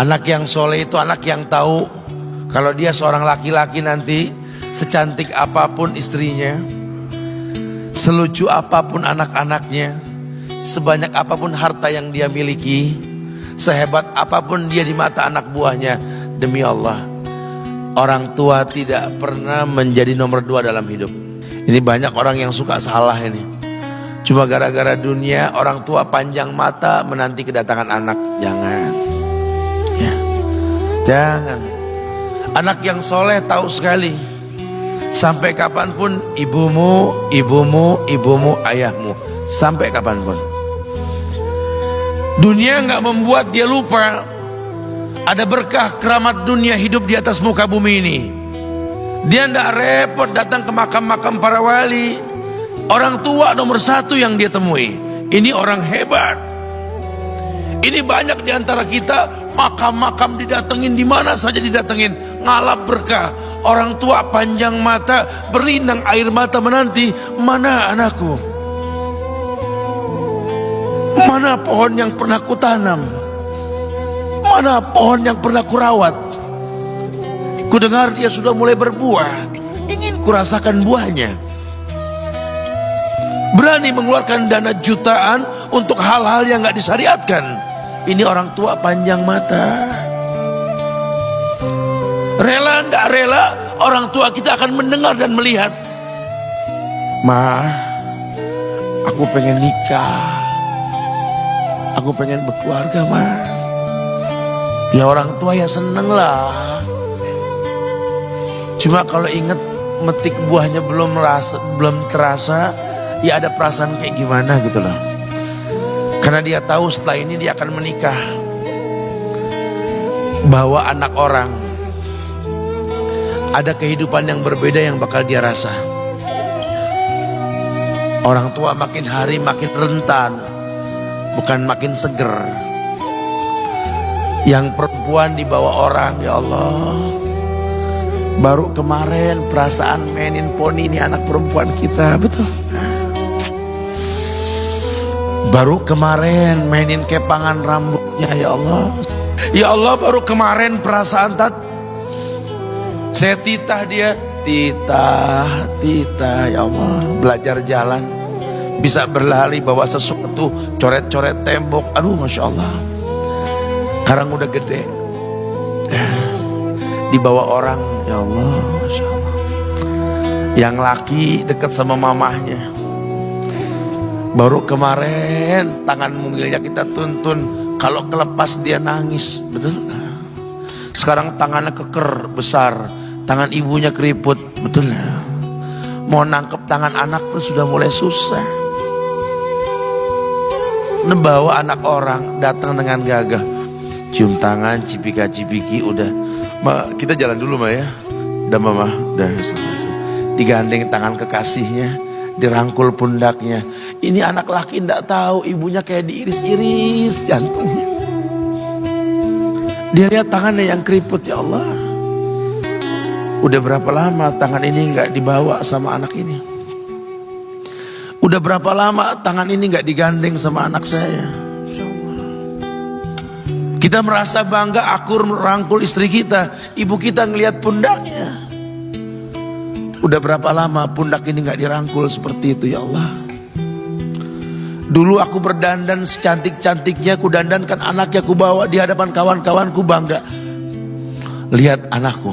Anak yang soleh itu anak yang tahu kalau dia seorang laki-laki nanti, secantik apapun istrinya, selucu apapun anak-anaknya, sebanyak apapun harta yang dia miliki, sehebat apapun dia di mata anak buahnya, demi Allah, orang tua tidak pernah menjadi nomor 2 dalam hidup. Ini banyak orang yang suka salah ini. Cuma gara-gara dunia, orang tua panjang mata menanti kedatangan anak. Jangan ya, jangan. Anak yang soleh tahu sekali, sampai kapanpun ibumu, ayahmu, sampai kapanpun. Dunia nggak membuat dia lupa ada berkah keramat dunia hidup di atas muka bumi ini. Dia nggak repot datang ke makam-makam para wali. Orang tua nomor 1 yang dia temui. Ini orang hebat. Ini banyak di antara kita, makam-makam didatengin, di mana saja didatengin, ngalap berkah. Orang tua panjang mata, berlinang air mata menanti, mana anakku? Mana pohon yang pernah kutanam? Mana pohon yang pernah kurawat? Kudengar dia sudah mulai berbuah, ingin kurasakan buahnya. Berani mengeluarkan dana jutaan untuk hal-hal yang gak disyariatkan. Ini orang tua panjang mata. Rela ndak rela, orang tua kita akan mendengar dan melihat. Ma, aku pengen nikah, aku pengen berkeluarga, Ma. Ya orang tua ya seneng lah. Cuma kalau inget metik buahnya belum terasa, ya ada perasaan kayak gimana gitu loh. Karena dia tahu setelah ini dia akan menikah. Bahwa anak orang ada kehidupan yang berbeda yang bakal dia rasa. Orang tua makin hari makin rentan, bukan makin seger. Yang perempuan dibawa orang, ya Allah. Baru kemarin perasaan mainin poni, ini anak perempuan kita, betul. Baru kemarin mainin kepangan rambutnya, ya Allah. Ya Allah, baru kemarin perasaan saya titah dia, titah, ya Allah. Belajar jalan, bisa berlari bawa sesuatu, coret-coret tembok, aduh Masya Allah. Sekarang udah gede, dibawa orang, ya Allah, Masya Allah. Yang laki dekat sama mamahnya. Baru kemarin tangan mungilnya kita tuntun, kalau kelepas dia nangis, betul. Sekarang tangannya keker besar, tangan ibunya keriput, betul. Mau nangkep tangan anak pun sudah mulai susah. Membawa anak orang datang dengan gagah, cium tangan, cipika-cipiki, udah. Ma, kita jalan dulu Ma ya. Udah Mama, udah. Digandeng tangan kekasihnya, dirangkul pundaknya. Ini anak laki ndak tahu ibunya kayak diiris-iris jantungnya. Dia lihat tangannya yang keriput, ya Allah. Udah berapa lama tangan ini nggak dibawa sama anak ini? Udah berapa lama tangan ini nggak digandeng sama anak saya? Kita merasa bangga akur merangkul istri kita, ibu kita ngelihat pundaknya. Udah berapa lama pundak ini gak dirangkul seperti itu, ya Allah. Dulu aku berdandan secantik-cantiknya, ku dandankan anaknya, ku bawa di hadapan kawan-kawanku bangga. Lihat anakku.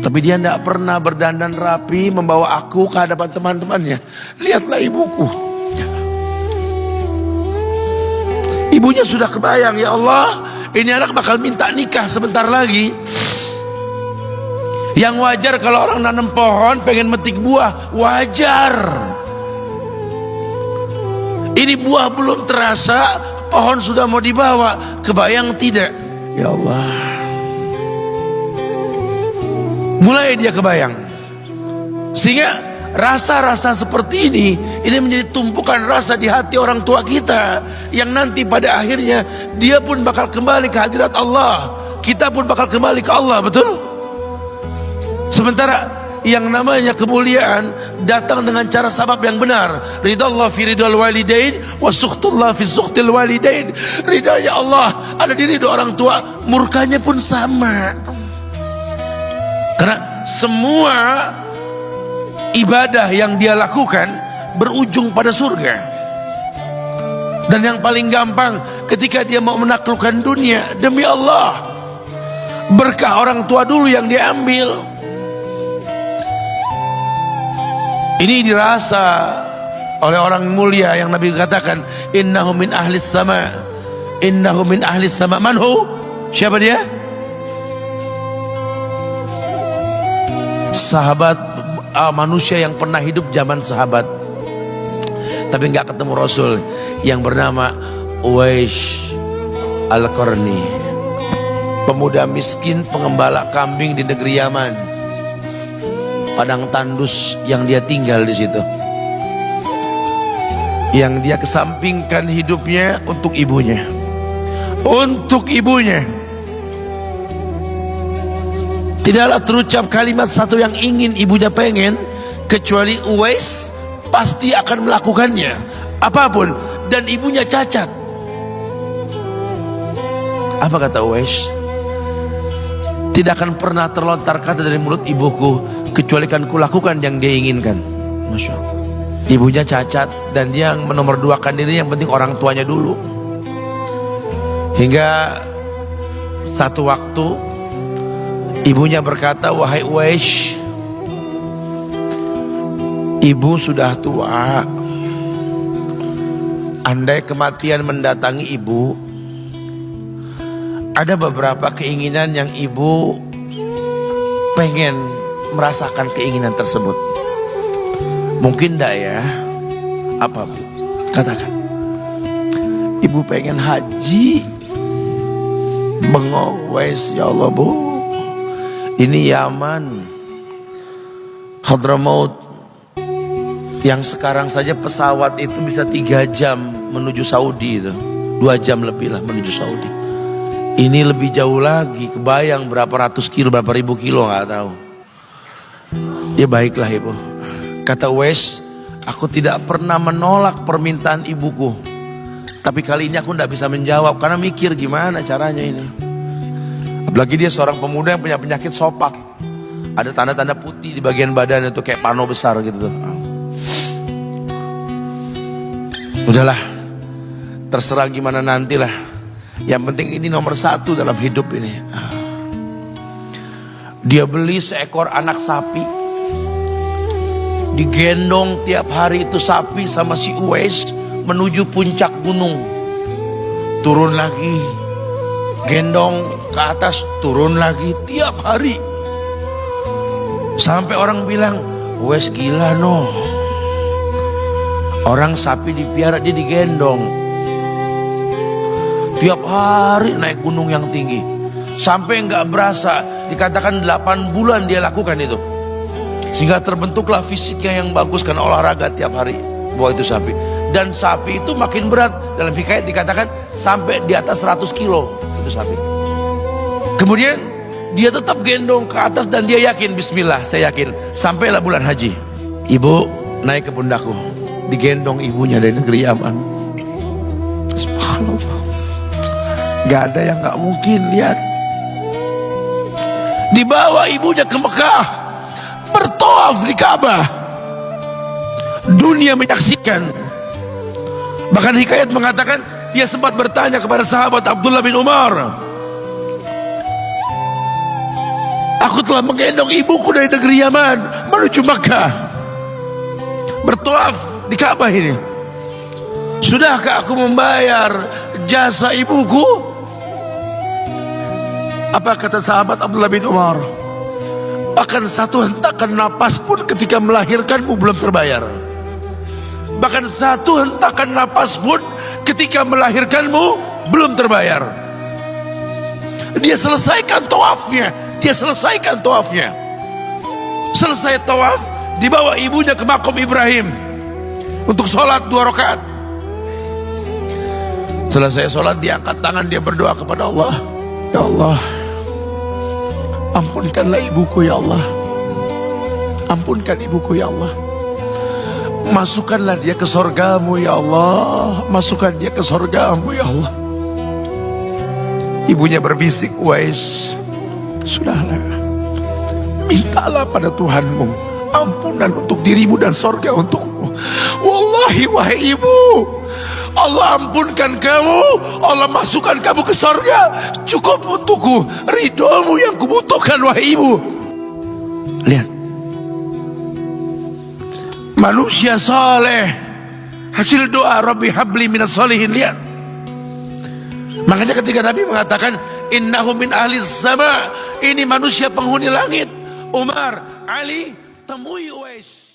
Tapi dia gak pernah berdandan rapi membawa aku ke hadapan teman-temannya. Lihatlah ibuku. Ibunya sudah kebayang, ya Allah, ini anak bakal minta nikah sebentar lagi. Yang wajar kalau orang nanam pohon pengen metik buah, wajar. Ini buah belum terasa, pohon sudah mau dibawa, kebayang tidak? Ya Allah. Mulai dia kebayang. Sehingga rasa-rasa seperti ini menjadi tumpukan rasa di hati orang tua kita, yang nanti pada akhirnya dia pun bakal kembali ke hadirat Allah, kita pun bakal kembali ke Allah, betul? Sementara yang namanya kemuliaan datang dengan cara sabab yang benar. Ridallah fi ridal walidain wa sukhtullah fi sukhtil walidain. Ridanya Allah ada di ridho orang tua, murkanya pun sama. Karena semua ibadah yang dia lakukan berujung pada surga. Dan yang paling gampang ketika dia mau menaklukkan dunia, demi Allah, berkah orang tua dulu yang dia ambil. Ini dirasa oleh orang mulia yang Nabi katakan, innahu min ahlis sama, innahu min ahlis sama. Manhu? Siapa dia? Sahabat, manusia yang pernah hidup zaman sahabat tapi nggak ketemu Rasul, yang bernama Uwais Al-Qarni, pemuda miskin pengembala kambing di negeri Yaman. Padang tandus yang dia tinggal di situ, yang dia kesampingkan hidupnya untuk ibunya, untuk ibunya. Tidaklah terucap kalimat satu yang ingin ibunya pengen, kecuali Uwais pasti akan melakukannya apapun, dan ibunya cacat. Apa kata Uwais? Tidak akan pernah terlontar kata dari mulut ibuku kecuali kan kulakukan yang dia inginkan. Masya Allah. Ibunya cacat dan dia menomorduakan diri, yang penting orang tuanya dulu. Hingga satu waktu ibunya berkata, wahai Uwais, ibu sudah tua. Andai kematian mendatangi ibu, ada beberapa keinginan yang ibu pengen merasakan keinginan tersebut. Mungkin enggak ya? Apa Bu? Katakan. Ibu pengen haji. Bengong, Wais, ya Allah Bu, ini Yaman, Hadramaut, yang sekarang saja pesawat itu bisa 3 jam menuju Saudi itu, 2 jam lebih lah menuju Saudi. Ini lebih jauh lagi, kebayang berapa ratus kilo, berapa ribu kilo nggak tahu. Ya baiklah ibu, kata Uwais, aku tidak pernah menolak permintaan ibuku, tapi kali ini aku tidak bisa menjawab karena mikir gimana caranya ini. Apalagi dia seorang pemuda yang punya penyakit sopak, ada tanda-tanda putih di bagian badan itu kayak pano besar gitu tuh. Udahlah, terserah gimana nantilah. Yang penting ini nomor 1 dalam hidup ini. Dia beli seekor anak sapi, digendong tiap hari itu sapi sama si Uwais menuju puncak gunung. Turun lagi, gendong ke atas, turun lagi tiap hari. Sampai orang bilang, Uwais gila no. Orang sapi dipiara, dia digendong tiap hari naik gunung yang tinggi. Sampai nggak berasa, dikatakan 8 bulan dia lakukan itu. Sehingga terbentuklah fisiknya yang bagus karena olahraga tiap hari bawa itu sapi. Dan sapi itu makin berat, dalam hikayat dikatakan sampai di atas 100 kilo itu sapi. Kemudian dia tetap gendong ke atas dan dia yakin, bismillah saya yakin. Sampailah bulan haji, ibu naik ke pundakku, digendong ibunya dari negeri Yaman. Subhanallah, gak ada yang gak mungkin. Lihat, dibawa ibunya ke Mekah, bertawaf di Ka'bah, dunia menyaksikan. Bahkan hikayat mengatakan dia sempat bertanya kepada sahabat Abdullah bin Umar, aku telah menggendong ibuku dari negeri Yaman menuju Mekah, bertawaf di Ka'bah ini, sudahkah aku membayar jasa ibuku? Apa kata sahabat Abdullah bin Umar? Bahkan satu hentakan napas pun ketika melahirkanmu belum terbayar. Bahkan satu hentakan napas pun ketika melahirkanmu belum terbayar. Dia selesaikan tawafnya, dia selesaikan tawafnya. Selesai tawaf, dibawa ibunya ke makom Ibrahim untuk sholat 2 rakaat. Selesai sholat, dia angkat tangan, dia berdoa kepada Allah, ya Allah, ampunkanlah ibuku ya Allah. Ampunkan ibuku ya Allah. Masukkanlah dia ke sorgamu ya Allah. Masukkan dia ke sorgamu ya Allah. Ibunya berbisik, Uwais, sudahlah, mintalah pada Tuhanmu ampunan untuk dirimu dan sorga untukmu. Wallahi wahai ibu, Allah ampunkan kamu, Allah masukkan kamu ke sorga, cukup untukku. Ridhomu yang kubutuhkan wahai ibu. Lihat, manusia saleh, hasil doa Rabbi habli minas solihin. Lihat, makanya ketika Nabi mengatakan innahu min ahli sama, ini manusia penghuni langit. Umar, Ali, temui Uwais.